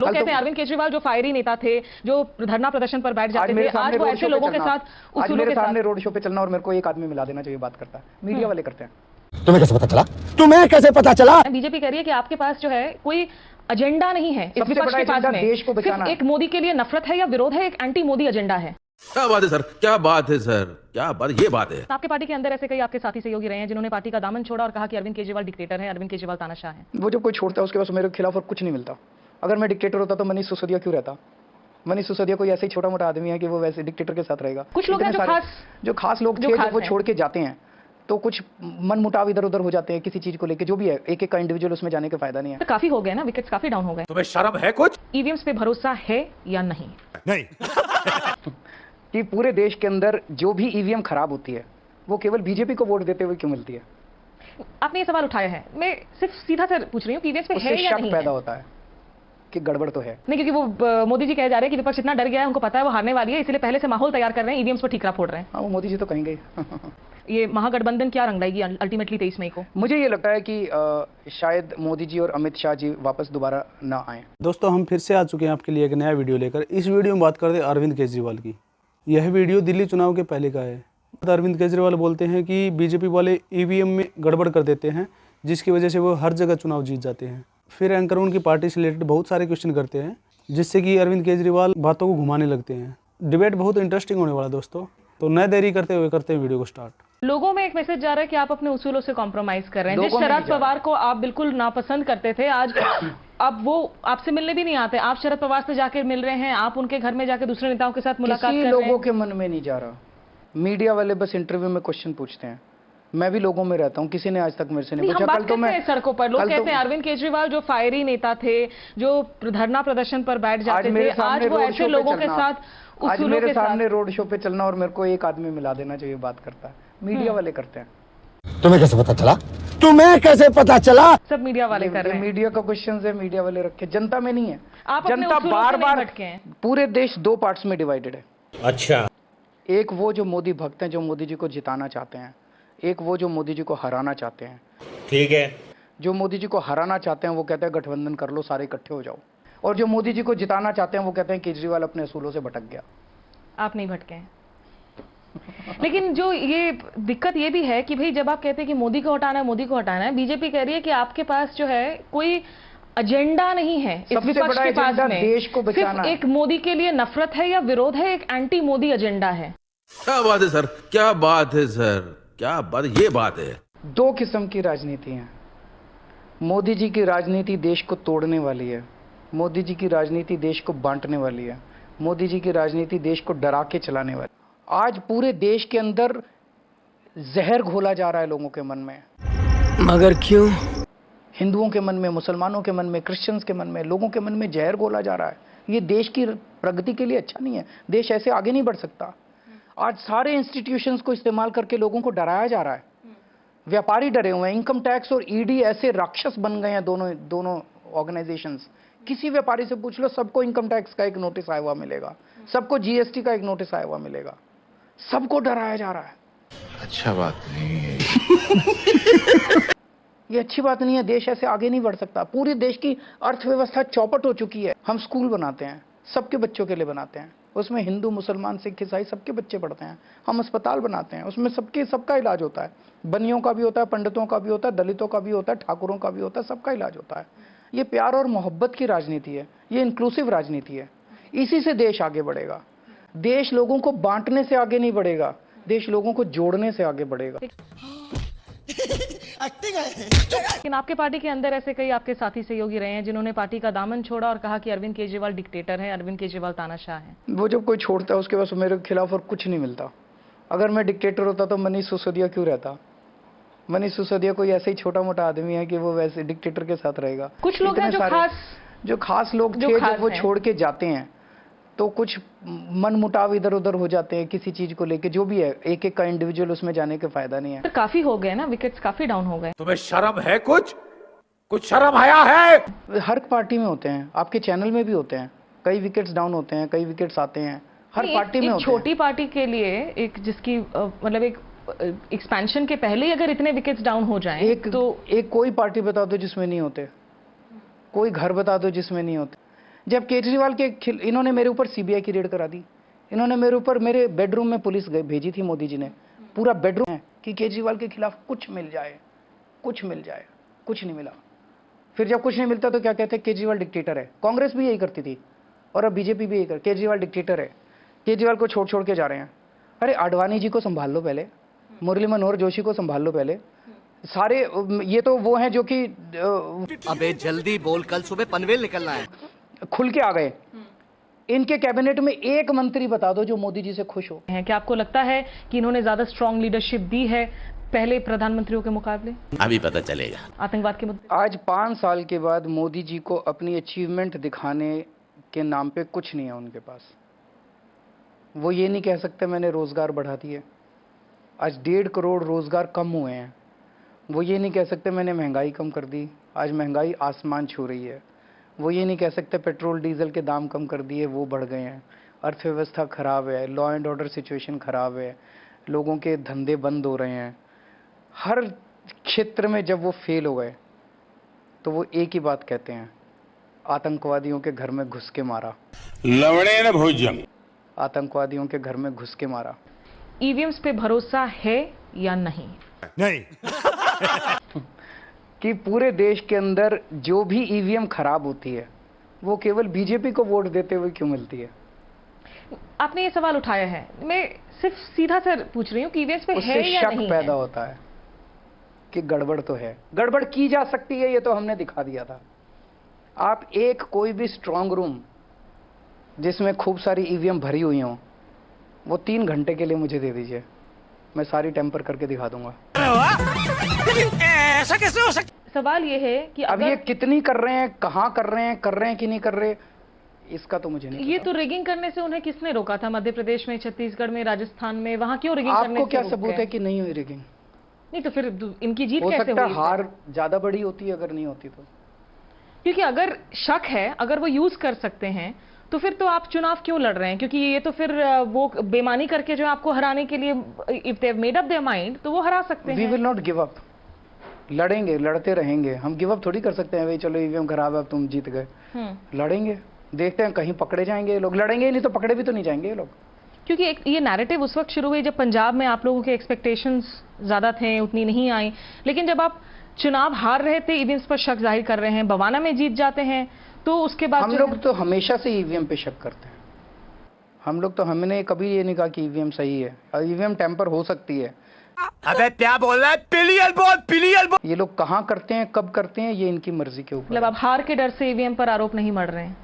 लोग कहते हैं अरविंद केजरीवाल जो फायरी नेता थे, जो धरना प्रदर्शन पर बैठ जाते थे, आज वो ऐसे लोगों के साथ उसूलों के साथ रोड शो पे चलना और मेरे को एक आदमी मिला देना चाहिए बात करता है। मीडिया वाले करते हैं। तुम्हें कैसे पता चला? तुम्हें कैसे पता चला? बीजेपी कह रही है कि आपके पास जो है कोई एजेंडा नहीं है इस विपक्ष के पास में, देश को बचाना, एक मोदी के लिए नफरत है या विरोध है, एक एंटी मोदी एजेंडा है। क्या बात है सर, क्या बात है सर, क्या बात, ये बात है। आपके पार्टी के अंदर ऐसे कई आपके साथी सहयोगी रहे हैं जिन्होंने पार्टी का दामन छोड़ा और कहा कि अरविंद केजरीवाल डिक्टेटर है, अरविंद केजरीवाल तानाशाह है। वो जब कोई छोड़ता है उसके पास मेरे खिलाफ और कुछ नहीं मिलता। अगर मैं डिक्टेटर होता तो मनीष सिसोदिया क्यों रहता? मनीष सिसोदिया कोई ऐसे ही छोटा मोटा आदमी है कि वो वैसे डिक्टेटर के साथ रहेगा। कुछ लोग हैं जो खास लोग थे वो छोड़ के जाते हैं तो कुछ मन मुटाव इधर उधर हो जाते हैं किसी चीज को लेके, जो भी है। एक एक का इंडिविजुअल उसमें जाने का फायदा नहीं है। तो काफी हो गए ना, विकेट्स काफी डाउन हो गए। तुम्हें शर्म है कुछ? ईवीएम्स पे भरोसा है या नहीं? नहीं। कि पूरे देश के अंदर जो भी ईवीएम खराब होती है वो केवल बीजेपी को वोट देते हुए क्यों मिलती है? आपने ये सवाल उठाया है, मैं सिर्फ सीधा से पूछ रही हूँ कि ईवीएम्स पे है या नहीं? पैदा होता है कि गड़बड़ तो है नहीं, क्योंकि वो मोदी जी कह जा रहे हैं कि विपक्ष इतना डर गया है, उनको पता है वो हारने वाली है, इसलिए पहले से माहौल तैयार कर रहे हैं, ईवीएम्स पर ठीकरा फोड़ रहे हैं। हाँ, वो मोदी जी तो कहेंगे। ये महागठबंधन क्या रंग लाएगी अल्टीमेटली 23 मई को? मुझे ये लगता है कि शायद मोदी जी और अमित शाह जी वापस दोबारा ना आए। दोस्तों, हम फिर से आ चुके हैं आपके लिए एक नया वीडियो लेकर। इस वीडियो में बात करते हैं अरविंद केजरीवाल की। यह वीडियो दिल्ली चुनाव के पहले का है। अरविंद केजरीवाल बोलते हैं कि बीजेपी वाले ईवीएम में गड़बड़ कर देते हैं, जिसकी वजह से वो हर जगह चुनाव जीत जाते हैं। फिर एंकर उनकी पार्टी से रिलेटेड बहुत सारे क्वेश्चन करते हैं, जिससे कि अरविंद केजरीवाल बातों को घुमाने लगते हैं। डिबेट बहुत इंटरेस्टिंग होने वाला है दोस्तों, तो न देरी करते हुए करते हैं वीडियो को स्टार्ट। लोगों में एक मैसेज जा रहा है कि आप अपने उसूलों से कॉम्प्रोमाइज कर रहे हैं। जिस शरद पवार को आप बिल्कुल नापसंद करते थे, आज अब वो आपसे मिलने भी नहीं आते। आप शरद पवार से जाकर मिल रहे हैं, आप उनके घर में जाकर दूसरे नेताओं के साथ मुलाकात कर रहे हैं। लोगों के मन में नहीं जा रहा। मीडिया वाले बस इंटरव्यू में क्वेश्चन पूछते हैं। मैं भी लोगों में रहता हूं, किसी ने आज तक मेरे से नहीं पूछा। कल तो मैं सड़कों पर लोग कहते हैं अरविंद केजरीवाल जो फायरी नेता थे, जो धरना प्रदर्शन पर बैठ जाते थे, आज वो ऐसे लोगों के साथ आज मेरे सामने रोड शो पे चलना और मेरे को एक आदमी मिला देना चाहिए बात करता है। मीडिया वाले करते हैं। तुम्हें कैसे पता चला? तुम्हें कैसे पता चला? सब मीडिया वाले कर रहे हैं। मीडिया का क्वेश्चन है, मीडिया वाले रखे, जनता में नहीं है। जनता बार-बार पूरे देश दो पार्ट्स में डिवाइडेड है। अच्छा, एक वो जो मोदी भक्त हैं, जो मोदी जी को जिताना चाहते हैं। एक वो जो मोदी जी को हराना चाहते हैं। ठीक है। जो मोदी जी को हराना चाहते हैं वो कहते हैं गठबंधन कर लो, सारे इकट्ठे हो जाओ। और जो मोदी जी को जिताना चाहते हैं वो कहते हैं केजरीवाल अपने असूलों से भटक गया। आप नहीं भटके हैं। लेकिन जो ये दिक्कत ये भी है कि भाई जब आप कहते हैं कि मोदी को हटाना है, मोदी को हटाना है, बीजेपी कह रही है कि आपके पास जो है कोई एजेंडा नहीं है इस विपक्ष के पास में, देश को बचाना, एक मोदी के लिए नफरत है या विरोध है, एक एंटी मोदी एजेंडा है। क्या बात है सर, क्या बात है सर, क्या बात, ये बात है। दो किस्म की राजनीति है। मोदी जी की राजनीति देश को तोड़ने वाली है। मोदी जी की राजनीति देश को बांटने वाली है। मोदी जी की राजनीति देश को डरा के चलाने वाली। आज पूरे देश के अंदर जहर घोला जा रहा है लोगों के मन में। मगर क्यों? हिंदुओं के मन में, मुसलमानों के मन में, क्रिश्चियंस के मन में, लोगों के मन में जहर घोला जा रहा है। ये देश की प्रगति के लिए अच्छा नहीं है। देश ऐसे आगे नहीं बढ़ सकता। आज सारे इंस्टीट्यूशंस को इस्तेमाल करके लोगों को डराया जा रहा है। व्यापारी डरे हुए हैं। इनकम टैक्स और ईडी ऐसे राक्षस बन गए हैं दोनों ऑर्गेनाइजेशंस। किसी व्यापारी से पूछ लो, सबको इनकम टैक्स का एक नोटिस आया हुआ मिलेगा, सबको जीएसटी का एक नोटिस आया हुआ मिलेगा। सबको डराया जा रहा है। अच्छा बात नहीं है। ये अच्छी बात नहीं है। देश ऐसे आगे नहीं बढ़ सकता। पूरे देश की अर्थव्यवस्था चौपट हो चुकी है। हम स्कूल बनाते हैं, सबके बच्चों के लिए बनाते हैं, उसमें हिंदू, मुसलमान, सिख, ईसाई सबके बच्चे पढ़ते हैं। हम अस्पताल बनाते हैं, उसमें सबका इलाज होता है। बनियों का भी होता है, पंडितों का भी होता है, दलितों का भी होता है, ठाकुरों का भी होता है, सबका इलाज होता है। ये प्यार और मोहब्बत की राजनीति है। ये इंक्लूसिव राजनीति है। इसी से देश आगे बढ़ेगा। देश लोगों को बांटने से आगे नहीं बढ़ेगा। देश लोगों को जोड़ने से आगे बढ़ेगा। लेकिन आपके पार्टी के अंदर ऐसे कई आपके साथी सहयोगी रहे हैं जिन्होंने पार्टी का दामन छोड़ा और कहा कि अरविंद केजरीवाल डिक्टेटर है, अरविंद केजरीवाल तानाशाह है। वो जब कोई छोड़ता है उसके पास मेरे खिलाफ और कुछ नहीं मिलता। अगर मैं डिक्टेटर होता तो मनीष सिसोदिया क्यों रहता? मनीष सिसोदिया कोई ऐसे ही छोटा मोटा आदमी है कि वो वैसे डिक्टेटर के साथ रहेगा। कुछ लोग हैं जो खास लोग थे, जब वो छोड़ के जाते हैं तो कुछ मन मुटाव इधर उधर हो जाते हैं किसी चीज को लेके, जो भी है। एक एक का इंडिविजुअल उसमें जाने का फायदा नहीं है। तो काफी हो गए ना, विकेट्स काफी डाउन हो गए। तुम्हें शर्म है कुछ शर्म आया है? हर पार्टी में होते हैं, आपके चैनल में भी होते हैं। कई विकेट्स डाउन होते हैं, कई विकेट्स आते हैं। हर पार्टी में होते हैं। छोटी पार्टी के लिए एक जिसकी मतलब एक एक्सपेंशन के पहले ही अगर इतने विकेट्स डाउन हो जाएं तो एक कोई पार्टी बता दो जिसमें नहीं होते। कोई घर बता दो जिसमें नहीं होते। जब केजरीवाल के इन्होंने मेरे ऊपर सीबीआई की रेड करा दी, इन्होंने मेरे ऊपर, मेरे बेडरूम में पुलिस भेजी थी मोदी जी ने, पूरा बेडरूम है कि केजरीवाल के खिलाफ कुछ मिल जाए, कुछ मिल जाए, कुछ नहीं मिला। फिर जब कुछ नहीं मिलता तो क्या कहते हैं, केजरीवाल डिक्टेटर है। कांग्रेस भी यही करती थी और अब बीजेपी भी यही कर, केजरीवाल डिक्टेटर है, केजरीवाल को छोड़ छोड़ के जा रहे हैं। अरे आडवाणी जी को संभाल लो पहले, मुरली मनोहर जोशी को संभाल लो पहले, सारे ये तो वो हैं जो कि अबे जल्दी बोल, कल सुबह पनवेल निकलना है। खुल के आ गए। इनके कैबिनेट में एक मंत्री बता दो जो मोदी जी से खुश हो। क्या आपको लगता है कि इन्होंने ज्यादा स्ट्रांग लीडरशिप दी है पहले प्रधानमंत्रियों के मुकाबले? अभी पता चलेगा। आतंकवाद के मुद्दे, आज 5 साल के बाद मोदी जी को अपनी अचीवमेंट दिखाने के नाम पे कुछ नहीं है उनके पास। वो ये नहीं कह सकते मैंने रोजगार बढ़ा दिए, आज 1.5 करोड़ रोजगार कम हुए हैं। वो ये नहीं कह सकते मैंने महंगाई कम कर दी, आज महंगाई आसमान छू रही है। वो ये नहीं कह सकते पेट्रोल डीजल के दाम कम कर दिए, वो बढ़ गए हैं। अर्थव्यवस्था खराब है, लॉ एंड ऑर्डर सिचुएशन खराब है, लोगों के धंधे बंद हो रहे हैं। हर क्षेत्र में जब वो फेल हो गए तो वो एक ही बात कहते हैं, आतंकवादियों के घर में घुस के मारा, लवणे न भोजन, आतंकवादियों के घर में घुस के मारा। ईवीएम्स पे भरोसा है या नहीं? नहीं। कि पूरे देश के अंदर जो भी ईवीएम खराब होती है वो केवल बीजेपी को वोट देते हुए क्यों मिलती है? आपने ये सवाल उठाया है, मैं सिर्फ सीधा सा पूछ रही हूँ कि ईवीएम्स पे है उससे या शक नहीं पैदा है? होता है कि गड़बड़ तो है। गड़बड़ की जा सकती है, ये तो हमने दिखा दिया था। आप एक कोई भी स्ट्रांग रूम जिसमें खूब सारी ईवीएम भरी हुई हो, वो 3 घंटे के लिए मुझे दे दीजिए, मैं सारी टेम्पर करके दिखा दूंगा। ऐसा कैसे हो सकता? सवाल ये है कि अब अगर ये कितनी कर रहे हैं, कहाँ कर रहे हैं कि नहीं कर रहे, इसका तो मुझे नहीं ये पता। तो रिगिंग करने से उन्हें किसने रोका था? मध्य प्रदेश में, छत्तीसगढ़ में, राजस्थान में, वहां क्यों रिगिंग करने आपको से क्या रोक सबूत गए? है कि नहीं हुई रिगिंग? नहीं तो फिर इनकी जीत हो कैसे सकता है हुई? हार ज्यादा बड़ी होती है अगर नहीं होती तो। क्योंकि अगर शक है, अगर वो यूज कर सकते हैं तो फिर तो आप चुनाव क्यों लड़ रहे हैं? क्योंकि ये तो फिर वो बेमानी करके जो आपको हराने के लिए, if they have made up their mind, तो वो हरा सकते वी हैं। विल नॉट गिव अप, लड़ेंगे, लड़ते रहेंगे। हम गिव अप थोड़ी कर सकते हैं, भाई चलो ईवीएम खराब है अब तुम जीत गए। लड़ेंगे, देखते हैं कहीं पकड़े जाएंगे ये लोग। लड़ेंगे ही नहीं तो पकड़े भी तो नहीं जाएंगे ये लोग। क्योंकि एक ये नैरेटिव उस वक्त शुरू हुई जब पंजाब में आप लोगों के एक्सपेक्टेशंस ज्यादा थे, उतनी नहीं आई। लेकिन जब आप चुनाव हार रहे थे, ईवीएम्स पर शक जाहिर कर रहे हैं, बवाना में जीत जाते हैं, तो उसके बाद हम लोग तो हमेशा से ईवीएम पे शक करते हैं। हम लोग तो, हमने कभी ये नहीं कहा कि ईवीएम सही है। ईवीएम टेम्पर हो सकती है। अबे क्या बोल रहा है? पिलियल बोल, पिलियल बोल। ये लोग कहाँ करते हैं, कब करते हैं, ये इनकी मर्जी के ऊपर मतलब आप हार के डर से ईवीएम पर आरोप नहीं मढ़ रहे हैं?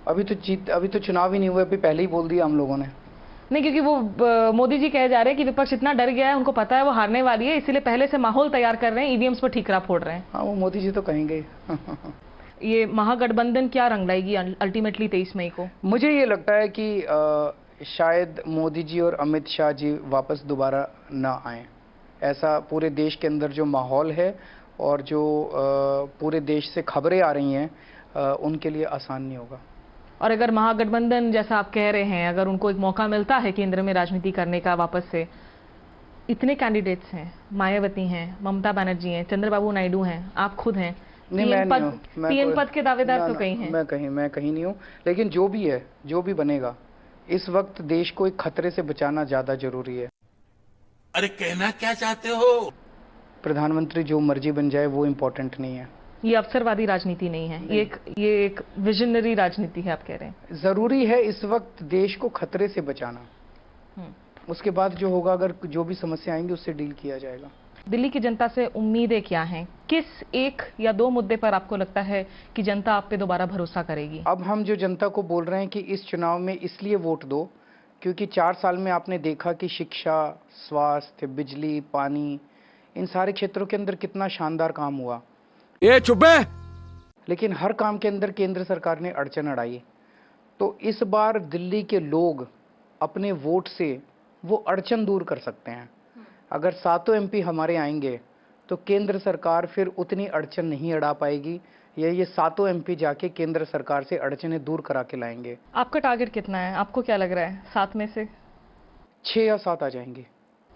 अभी तो चुनाव ही नहीं हुए, अभी पहले ही बोल दिया हम लोगों ने। नहीं, क्योंकि वो मोदी जी कहे जा रहे हैं कि विपक्ष इतना डर गया है, उनको पता है वो हारने वाली है, इसीलिए पहले से माहौल तैयार कर रहे हैं, ईवीएम्स पर ठीकरा फोड़ रहे हैं। हाँ, वो मोदी जी तो कहेंगे। ये महागठबंधन क्या रंग लाएगी अल्टीमेटली 23 मई को? मुझे ये लगता है कि शायद मोदी जी और अमित शाह जी वापस दोबारा ना आए। ऐसा पूरे देश के अंदर जो माहौल है और जो पूरे देश से खबरें आ रही हैं, उनके लिए आसान नहीं होगा। और अगर महागठबंधन जैसा आप कह रहे हैं, अगर उनको एक मौका मिलता है केंद्र में राजनीति करने का वापस से, इतने कैंडिडेट्स हैं, मायावती हैं, ममता बनर्जी हैं, चंद्रबाबू नायडू हैं, आप खुद हैं, पीएम पद के दावेदार तो कहीं हैं। मैं कहीं नहीं हूँ, लेकिन जो भी है, जो भी बनेगा, इस वक्त देश को एक खतरे से बचाना ज्यादा जरूरी है। अरे कहना क्या चाहते हो? प्रधानमंत्री जो मर्जी बन जाए वो इम्पोर्टेंट नहीं है। ये अवसरवादी राजनीति नहीं है, ये एक विजनरी राजनीति है, आप कह रहे हैं। जरूरी है इस वक्त देश को खतरे से बचाना। उसके बाद जो होगा, अगर जो भी समस्या आएंगी उससे डील किया जाएगा। दिल्ली की जनता से उम्मीदें क्या हैं? किस 1 या 2 मुद्दे पर आपको लगता है कि जनता आप पे दोबारा भरोसा करेगी? अब हम जो जनता को बोल रहे हैं कि इस चुनाव में इसलिए वोट दो क्योंकि 4 साल में आपने देखा कि शिक्षा, स्वास्थ्य, बिजली, पानी, इन सारे क्षेत्रों के अंदर कितना शानदार काम हुआ। ये चुप है। लेकिन हर काम के अंदर केंद्र सरकार ने अड़चन अड़ाई। तो इस बार दिल्ली के लोग अपने वोट से वो अड़चन दूर कर सकते हैं। अगर 7 एमपी हमारे आएंगे तो केंद्र सरकार फिर उतनी अड़चन नहीं अड़ा पाएगी, ये 7 एमपी जाके केंद्र सरकार से अड़चनें दूर करा के लाएंगे। आपका टारगेट कितना है? आपको क्या लग रहा है? 7 में से 6 या 7 आ जाएंगे।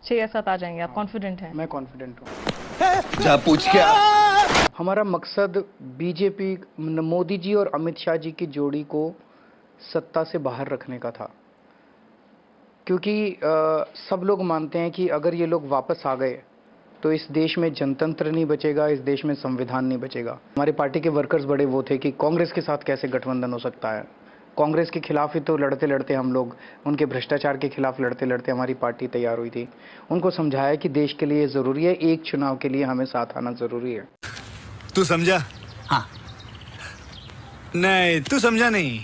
6 या 7 आ जाएंगे, आप कॉन्फिडेंट हैं? मैं कॉन्फिडेंट हूँ। जा पूछ क्या? हमारा मकसद बीजेपी, मोदी जी और अमित शाह जी की जोड़ी को सत्ता से बाहर रखने का था, क्योंकि सब लोग मानते हैं कि अगर ये लोग वापस आ गए तो इस देश में जनतंत्र नहीं बचेगा, इस देश में संविधान नहीं बचेगा। हमारे पार्टी के वर्कर्स बड़े वो थे कि कांग्रेस के साथ कैसे गठबंधन हो सकता है, कांग्रेस के खिलाफ ही तो लड़ते लड़ते हम लोग, उनके भ्रष्टाचार के खिलाफ लड़ते लड़ते हमारी पार्टी तैयार हुई थी। उनको समझाया कि देश के लिए ज़रूरी है, एक चुनाव के लिए हमें साथ आना ज़रूरी है। तू समझा? हाँ। नहीं, तू समझा नहीं।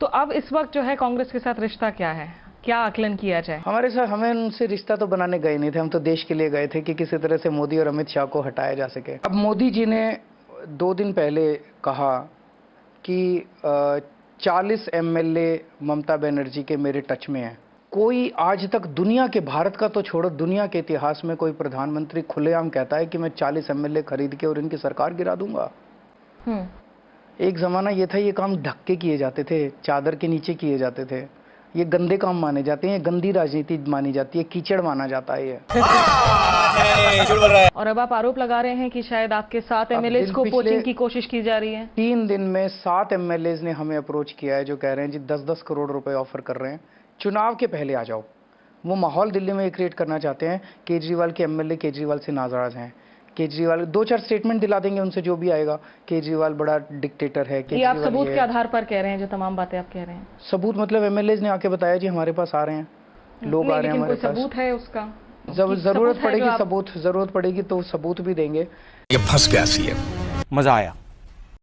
तो अब इस वक्त जो है कांग्रेस के साथ रिश्ता क्या है, क्या आकलन किया जाए? हमारे साथ, हमें उनसे रिश्ता तो बनाने गए नहीं थे, हम तो देश के लिए गए थे कि किसी तरह से मोदी और अमित शाह को हटाया जा सके। अब मोदी जी ने 2 दिन पहले कहा कि 40 MLA ममता बनर्जी के मेरे टच में हैं। कोई आज तक दुनिया के, भारत का तो छोड़ो, दुनिया के इतिहास में कोई प्रधानमंत्री खुलेआम कहता है कि मैं 40 MLA खरीद के और इनकी सरकार गिरा दूंगा? एक ज़माना ये था, ये काम ढक के किए जाते थे, चादर के नीचे किए जाते थे, ये गंदे काम माने जाते हैं, गंदी राजनीति मानी जाती है, कीचड़ माना जाता है ये। और अब आप आरोप लगा रहे हैं कि शायद आपके 7 MLAs को पोचिंग की कोशिश की जा रही है। 3 दिन में 7 MLAs ने हमें अप्रोच किया है, जो कह रहे हैं जी 10-10 करोड़ रुपए ऑफर कर रहे हैं, चुनाव के पहले आ जाओ। वो माहौल दिल्ली में क्रिएट करना चाहते हैं। केजरीवाल के MLA केजरीवाल से नाराज हैं। केजरीवाल 2-4 स्टेटमेंट दिला देंगे उनसे, जो भी आएगा, केजरीवाल बड़ा डिक्टेटर है। ये आप सबूत के आधार पर कह रहे हैं, जो तमाम बातें आप कह रहे हैं? सबूत मतलब MLAs ने आके बताया जी हमारे पास आ रहे हैं, लोग आ रहे हैं हमारे पास। सबूत है उसका? जरूरत पड़ेगी, सबूत जरूरत पड़ेगी तो सबूत भी देंगे। ये फंस गया सीएम। मजा आया।